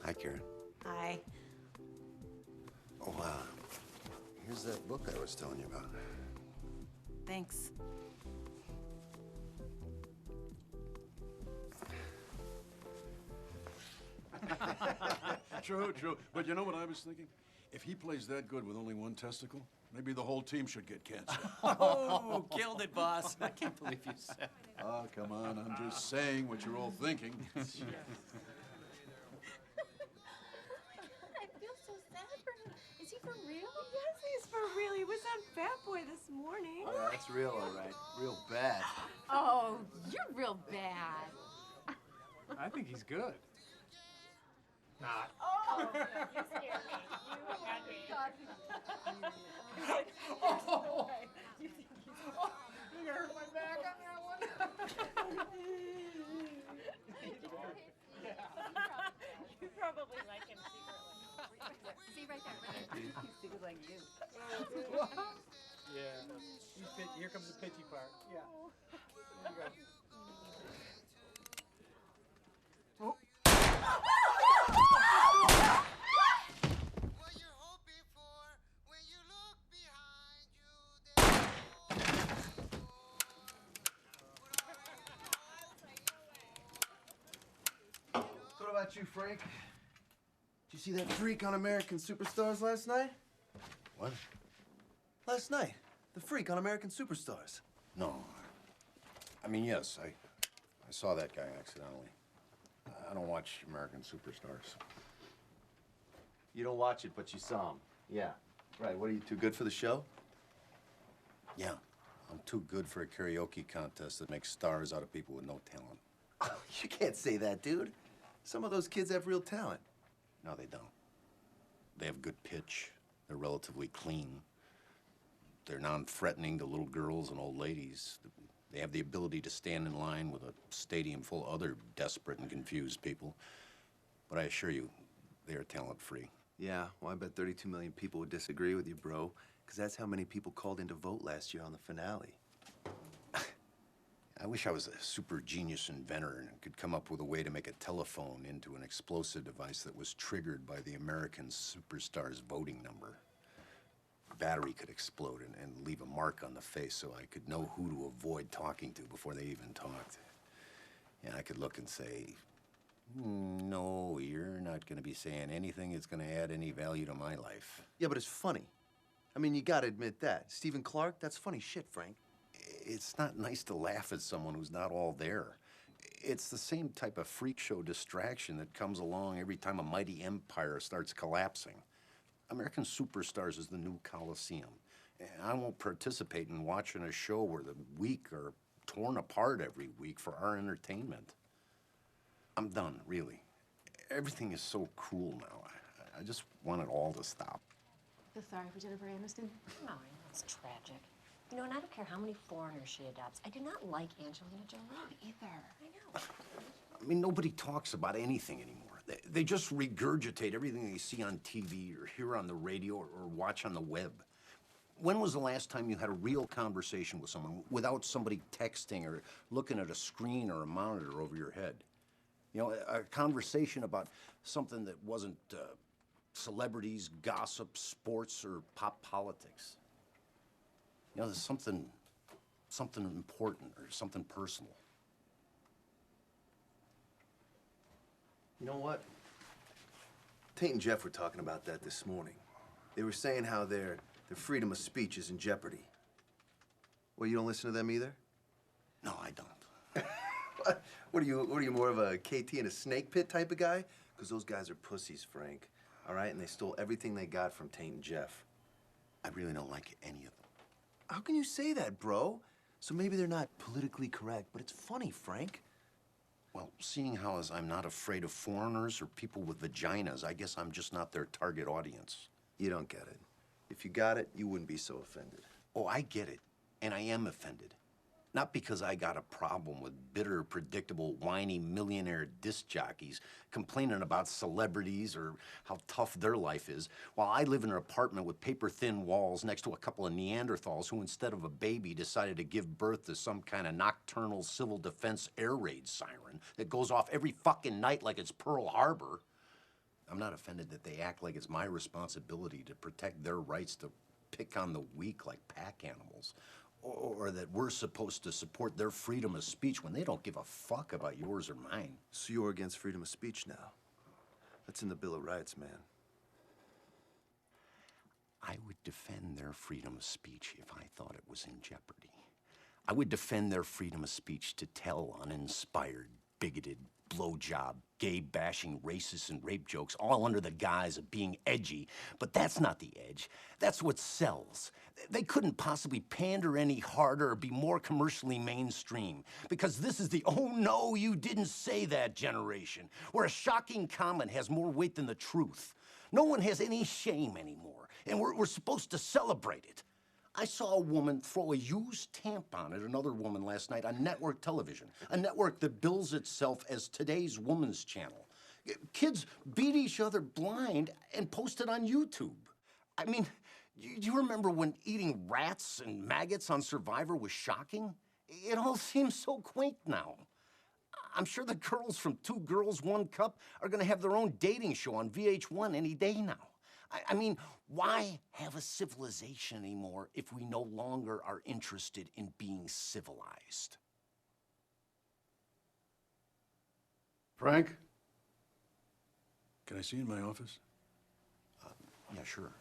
Hi, Karen. Hi. Oh, here's that book I was telling you about. Thanks. True. But you know what I was thinking? If he plays that good with only one testicle, maybe the whole team should get cancer. Oh, killed it, boss. I can't believe you said that. Oh, come on. I'm just saying what you're all thinking. I feel so sad for him. Is he for real? Yes, he's for real. He was on Fat Boy this morning. Oh, yeah, that's real, all right. Real bad. Oh, you're real bad. I think he's good. Not. Oh, you scared me. You had me. Oh, you hurt my back on that one. You probably like him secretly. See right there. He sings like you. Yeah. Here comes the pitchy part. Yeah. There you go. Oh. What about you, Frank? Did you see that freak on American Superstars last night? What? Last night, the freak on American Superstars. No. I mean, yes, I saw that guy accidentally. I don't watch American Superstars. You don't watch it, but you saw him. Yeah. Right, what are you, too good for the show? Yeah, I'm too good for a karaoke contest that makes stars out of people with no talent. You can't say that, dude. Some of those kids have real talent. No, they don't. They have good pitch. They're relatively clean. They're non-threatening to little girls and old ladies. They have the ability to stand in line with a stadium full of other desperate and confused people. But I assure you, they are talent-free. Yeah, well, I bet 32 million people would disagree with you, bro. Because that's how many people called in to vote last year on the finale. I wish I was a super genius inventor and could come up with a way to make a telephone into an explosive device that was triggered by the American Superstars voting number. The battery could explode and leave a mark on the face so I could know who to avoid talking to before they even talked. And I could look and say, no, you're not going to be saying anything that's going to add any value to my life. Yeah, but it's funny. I mean, you gotta admit that. Stephen Clark, that's funny shit, Frank. It's not nice to laugh at someone who's not all there. It's the same type of freak show distraction that comes along every time a mighty empire starts collapsing. American Superstars is the new Coliseum. And I won't participate in watching a show where the weak are torn apart every week for our entertainment. I'm done, really. Everything is so cruel now. I just want it all to stop. Feel sorry for Jennifer Aniston? No, I know it's tragic. You know, and I don't care how many foreigners she adopts. I do not like Angelina Jolie. Either. I know. I mean, nobody talks about anything anymore. They just regurgitate everything they see on TV or hear on the radio or watch on the web. When was the last time you had a real conversation with someone without somebody texting or looking at a screen or a monitor over your head? You know, a conversation about something that wasn't celebrities, gossip, sports, or pop politics. You know, there's something important or something personal. You know what? Tate and Jeff were talking about that this morning. They were saying how their freedom of speech is in jeopardy. Well, you don't listen to them either? No, I don't. What are you more of a KT in a snake pit type of guy? Because those guys are pussies, Frank. All right? And they stole everything they got from Tate and Jeff. I really don't like any of them. How can you say that, bro? So maybe they're not politically correct, but it's funny, Frank. Well, seeing how as I'm not afraid of foreigners or people with vaginas, I guess I'm just not their target audience. You don't get it. If you got it, you wouldn't be so offended. Oh, I get it, and I am offended. Not because I got a problem with bitter, predictable, whiny millionaire disc jockeys complaining about celebrities or how tough their life is, while I live in an apartment with paper-thin walls next to a couple of Neanderthals who, instead of a baby, decided to give birth to some kind of nocturnal civil defense air raid siren that goes off every fucking night like it's Pearl Harbor. I'm not offended that they act like it's my responsibility to protect their rights to pick on the weak like pack animals, or that we're supposed to support their freedom of speech when they don't give a fuck about yours or mine. So you're against freedom of speech now? That's in the Bill of Rights, man. I would defend their freedom of speech if I thought it was in jeopardy. I would defend their freedom of speech to tell uninspired, bigoted, blowjob, gay-bashing, racist, and rape jokes, all under the guise of being edgy. But that's not the edge. That's what sells. They couldn't possibly pander any harder or be more commercially mainstream, because this is the "oh no, you didn't say that" generation, where a shocking comment has more weight than the truth. No one has any shame anymore, and we're supposed to celebrate it. I saw a woman throw a used tampon at another woman last night on network television, a network that bills itself as today's woman's channel. Kids beat each other blind and post it on YouTube. I mean, do you remember when eating rats and maggots on Survivor was shocking? It all seems so quaint now. I'm sure the girls from Two Girls, One Cup are gonna have their own dating show on VH1 any day now. I mean, why have a civilization anymore if we no longer are interested in being civilized? Frank? Can I see you in my office? Yeah, sure.